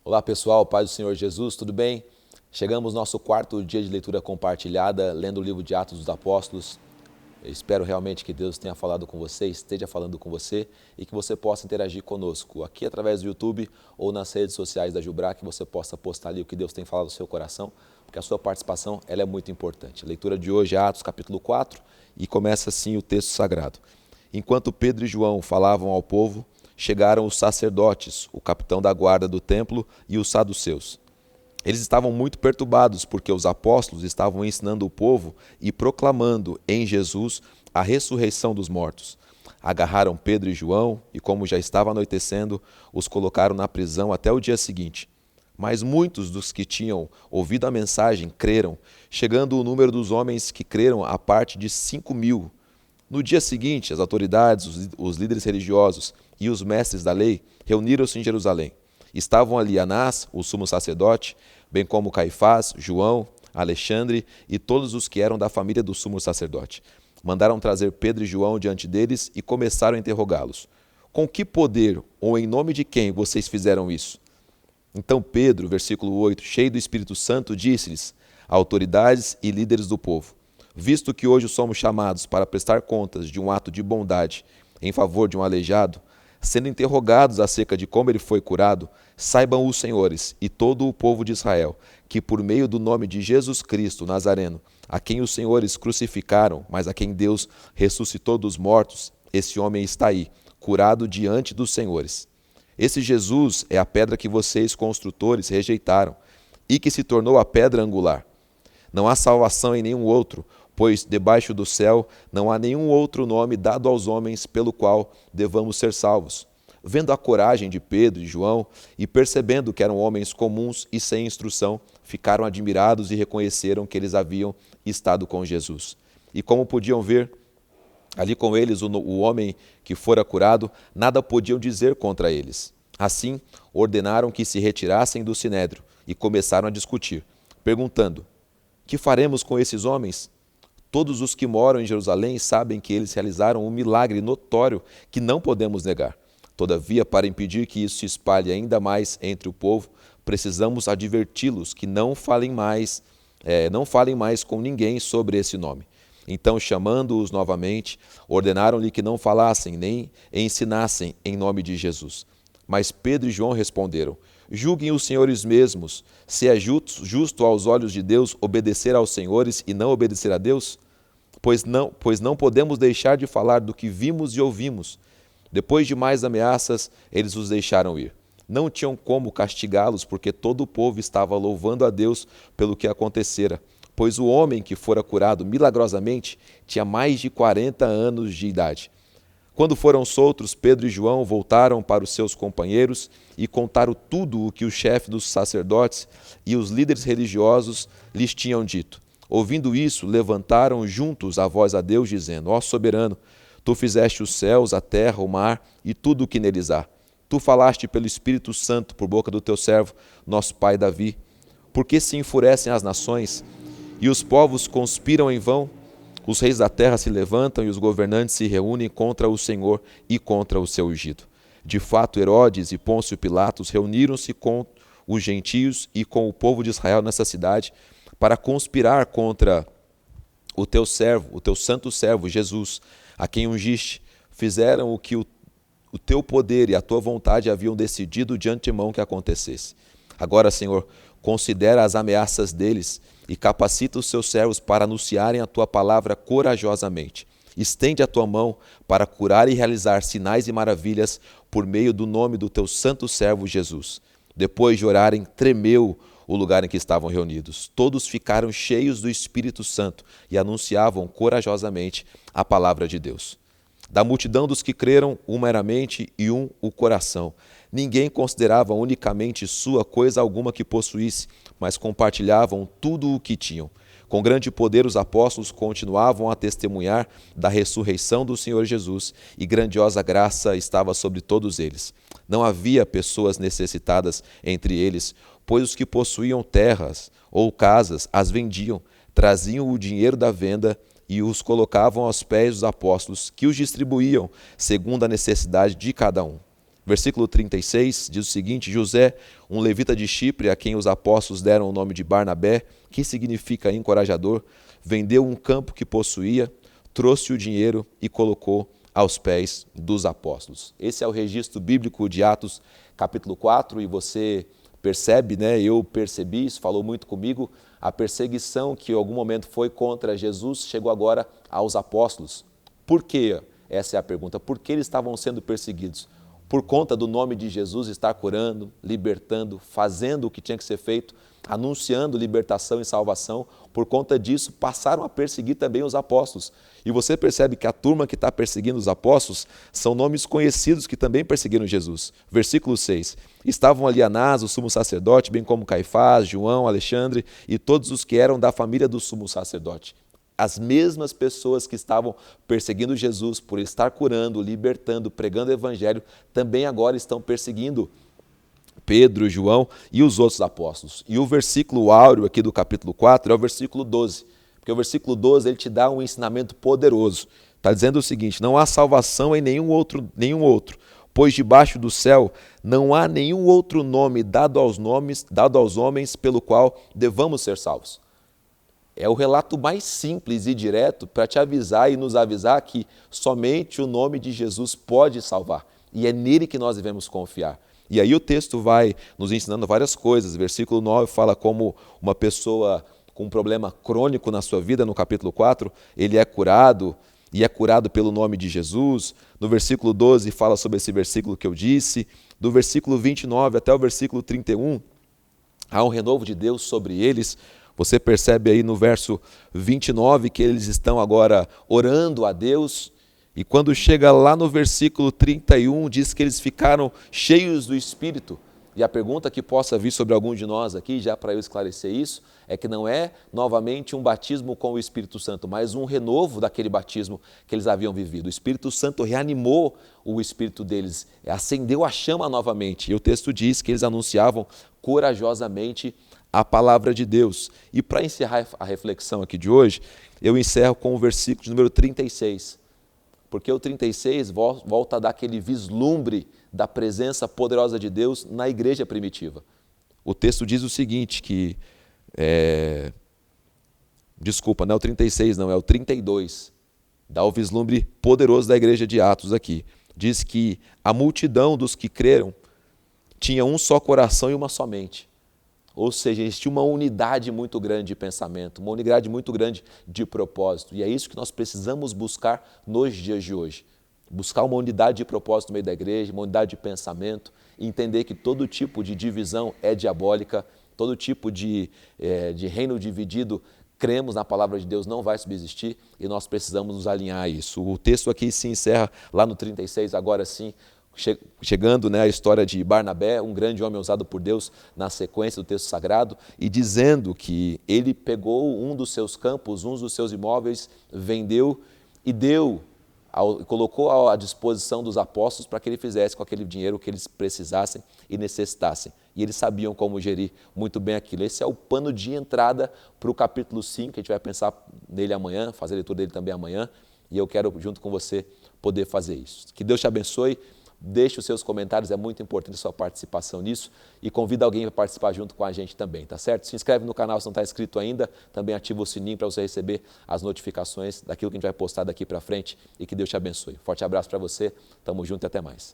Olá pessoal, paz do Senhor Jesus, tudo bem? Chegamos ao nosso quarto dia de leitura compartilhada, lendo o livro de Atos dos Apóstolos. Eu espero realmente que Deus tenha falado com você, esteja falando com você e que você possa interagir conosco aqui através do YouTube ou nas redes sociais da Jubra, que você possa postar ali o que Deus tem falado no seu coração, porque a sua participação ela é muito importante. A leitura de hoje é Atos capítulo 4 e começa assim o texto sagrado. Enquanto Pedro e João falavam ao povo, chegaram os sacerdotes, o capitão da guarda do templo e os saduceus. Eles estavam muito perturbados porque os apóstolos estavam ensinando o povo e proclamando em Jesus a ressurreição dos mortos. Agarraram Pedro e João e, como já estava anoitecendo, os colocaram na prisão até o dia seguinte. Mas muitos dos que tinham ouvido a mensagem creram, chegando o número dos homens que creram a parte de 5.000. No dia seguinte, as autoridades, os líderes religiosos e os mestres da lei reuniram-se em Jerusalém. Estavam ali Anás, o sumo sacerdote, bem como Caifás, João, Alexandre e todos os que eram da família do sumo sacerdote. Mandaram trazer Pedro e João diante deles e começaram a interrogá-los. Com que poder ou em nome de quem vocês fizeram isso? Então Pedro, versículo 8, cheio do Espírito Santo, disse-lhes, autoridades e líderes do povo, visto que hoje somos chamados para prestar contas de um ato de bondade em favor de um aleijado, sendo interrogados acerca de como ele foi curado, saibam os senhores e todo o povo de Israel, que por meio do nome de Jesus Cristo Nazareno, a quem os senhores crucificaram, mas a quem Deus ressuscitou dos mortos, esse homem está aí, curado diante dos senhores. Esse Jesus é a pedra que vocês, construtores, rejeitaram, e que se tornou a pedra angular. Não há salvação em nenhum outro, pois debaixo do céu não há nenhum outro nome dado aos homens pelo qual devamos ser salvos. Vendo a coragem de Pedro e João e percebendo que eram homens comuns e sem instrução, ficaram admirados e reconheceram que eles haviam estado com Jesus. E como podiam ver, ali com eles o homem que fora curado, nada podiam dizer contra eles. Assim, ordenaram que se retirassem do sinédrio e começaram a discutir, perguntando, que faremos com esses homens? Todos os que moram em Jerusalém sabem que eles realizaram um milagre notório que não podemos negar. Todavia, para impedir que isso se espalhe ainda mais entre o povo, precisamos adverti-los que não falem mais com ninguém sobre esse nome. Então, chamando-os novamente, ordenaram-lhe que não falassem nem ensinassem em nome de Jesus. Mas Pedro e João responderam, julguem os senhores mesmos, se é justo aos olhos de Deus obedecer aos senhores e não obedecer a Deus? Pois não podemos deixar de falar do que vimos e ouvimos. Depois de mais ameaças, eles os deixaram ir. Não tinham como castigá-los, porque todo o povo estava louvando a Deus pelo que acontecera, pois o homem que fora curado milagrosamente tinha mais de 40 anos de idade. Quando foram soltos, Pedro e João voltaram para os seus companheiros e contaram tudo o que o chefe dos sacerdotes e os líderes religiosos lhes tinham dito. Ouvindo isso, levantaram juntos a voz a Deus, dizendo, ó soberano, tu fizeste os céus, a terra, o mar e tudo o que neles há. Tu falaste pelo Espírito Santo por boca do teu servo, nosso pai Davi. Por que se enfurecem as nações e os povos conspiram em vão? Os reis da terra se levantam e os governantes se reúnem contra o Senhor e contra o seu ungido. De fato, Herodes e Pôncio Pilatos reuniram-se com os gentios e com o povo de Israel nessa cidade para conspirar contra o teu servo, o teu santo servo, Jesus, a quem ungiste. Fizeram o que o teu poder e a tua vontade haviam decidido de antemão que acontecesse. Agora, Senhor, considera as ameaças deles e capacita os seus servos para anunciarem a tua palavra corajosamente. Estende a tua mão para curar e realizar sinais e maravilhas por meio do nome do teu santo servo Jesus. Depois de orarem, tremeu o lugar em que estavam reunidos. Todos ficaram cheios do Espírito Santo e anunciavam corajosamente a palavra de Deus. Da multidão dos que creram, uma era a mente e um o coração. Ninguém considerava unicamente sua coisa alguma que possuísse, mas compartilhavam tudo o que tinham. Com grande poder os apóstolos continuavam a testemunhar da ressurreição do Senhor Jesus, e grandiosa graça estava sobre todos eles. Não havia pessoas necessitadas entre eles, pois os que possuíam terras ou casas as vendiam, traziam o dinheiro da venda e os colocavam aos pés dos apóstolos, que os distribuíam segundo a necessidade de cada um. Versículo 36 diz o seguinte: José, um levita de Chipre, a quem os apóstolos deram o nome de Barnabé, que significa encorajador, vendeu um campo que possuía, trouxe o dinheiro e colocou aos pés dos apóstolos. Esse é o registro bíblico de Atos capítulo 4, e você percebe, né? Eu percebi, isso falou muito comigo, a perseguição que em algum momento foi contra Jesus chegou agora aos apóstolos. Por quê? Essa é a pergunta. Por que eles estavam sendo perseguidos? Por conta do nome de Jesus estar curando, libertando, fazendo o que tinha que ser feito, anunciando libertação e salvação. Por conta disso, passaram a perseguir também os apóstolos. E você percebe que a turma que está perseguindo os apóstolos são nomes conhecidos que também perseguiram Jesus. Versículo 6. Estavam ali Anás, o sumo sacerdote, bem como Caifás, João, Alexandre e todos os que eram da família do sumo sacerdote. As mesmas pessoas que estavam perseguindo Jesus por estar curando, libertando, pregando o evangelho, também agora estão perseguindo Pedro, João e os outros apóstolos. E o versículo áureo aqui do capítulo 4 é o versículo 12, porque o versículo 12 ele te dá um ensinamento poderoso. Está dizendo o seguinte: não há salvação em nenhum outro, pois debaixo do céu não há nenhum outro nome dado aos homens pelo qual devamos ser salvos. É o relato mais simples e direto para te avisar e nos avisar que somente o nome de Jesus pode salvar. E é nele que nós devemos confiar. E aí o texto vai nos ensinando várias coisas. Versículo 9 fala como uma pessoa com um problema crônico na sua vida, no capítulo 4, ele é curado, e é curado pelo nome de Jesus. No versículo 12 fala sobre esse versículo que eu disse. Do versículo 29 até o versículo 31, há um renovo de Deus sobre eles. Você percebe aí no verso 29 que eles estão agora orando a Deus, e quando chega lá no versículo 31, diz que eles ficaram cheios do Espírito. E a pergunta que possa vir sobre algum de nós aqui, já para eu esclarecer isso, é que não é novamente um batismo com o Espírito Santo, mas um renovo daquele batismo que eles haviam vivido. O Espírito Santo reanimou o espírito deles, acendeu a chama novamente. E o texto diz que eles anunciavam corajosamente a palavra de Deus. E para encerrar a reflexão aqui de hoje, eu encerro com o versículo de número 36, porque o 36 volta a dar aquele vislumbre da presença poderosa de Deus na igreja primitiva. O texto diz o seguinte, que desculpa, não é o 36 não, é o 32, dá o vislumbre poderoso da igreja de Atos aqui. Diz que a multidão dos que creram tinha um só coração e uma só mente. Ou seja, existia uma unidade muito grande de pensamento, uma unidade muito grande de propósito. E é isso que nós precisamos buscar nos dias de hoje. Buscar uma unidade de propósito no meio da igreja, uma unidade de pensamento, e entender que todo tipo de divisão é diabólica, todo tipo de reino dividido, cremos na palavra de Deus, não vai subsistir, e nós precisamos nos alinhar a isso. O texto aqui se encerra lá no 36, agora sim, chegando, né, a história de Barnabé, um grande homem usado por Deus na sequência do texto sagrado, e dizendo que ele pegou um dos seus campos, um dos seus imóveis, vendeu e colocou à disposição dos apóstolos para que ele fizesse com aquele dinheiro o que eles precisassem e necessitassem. E eles sabiam como gerir muito bem aquilo. Esse é o pano de entrada para o capítulo 5, que a gente vai pensar nele amanhã, fazer a leitura dele também amanhã, e eu quero, junto com você, poder fazer isso. Que Deus te abençoe. Deixe os seus comentários, é muito importante a sua participação nisso, e convida alguém para participar junto com a gente também, tá certo? Se inscreve no canal se não está inscrito ainda, também ativa o sininho para você receber as notificações daquilo que a gente vai postar daqui para frente, e que Deus te abençoe. Forte abraço para você, tamo junto e até mais.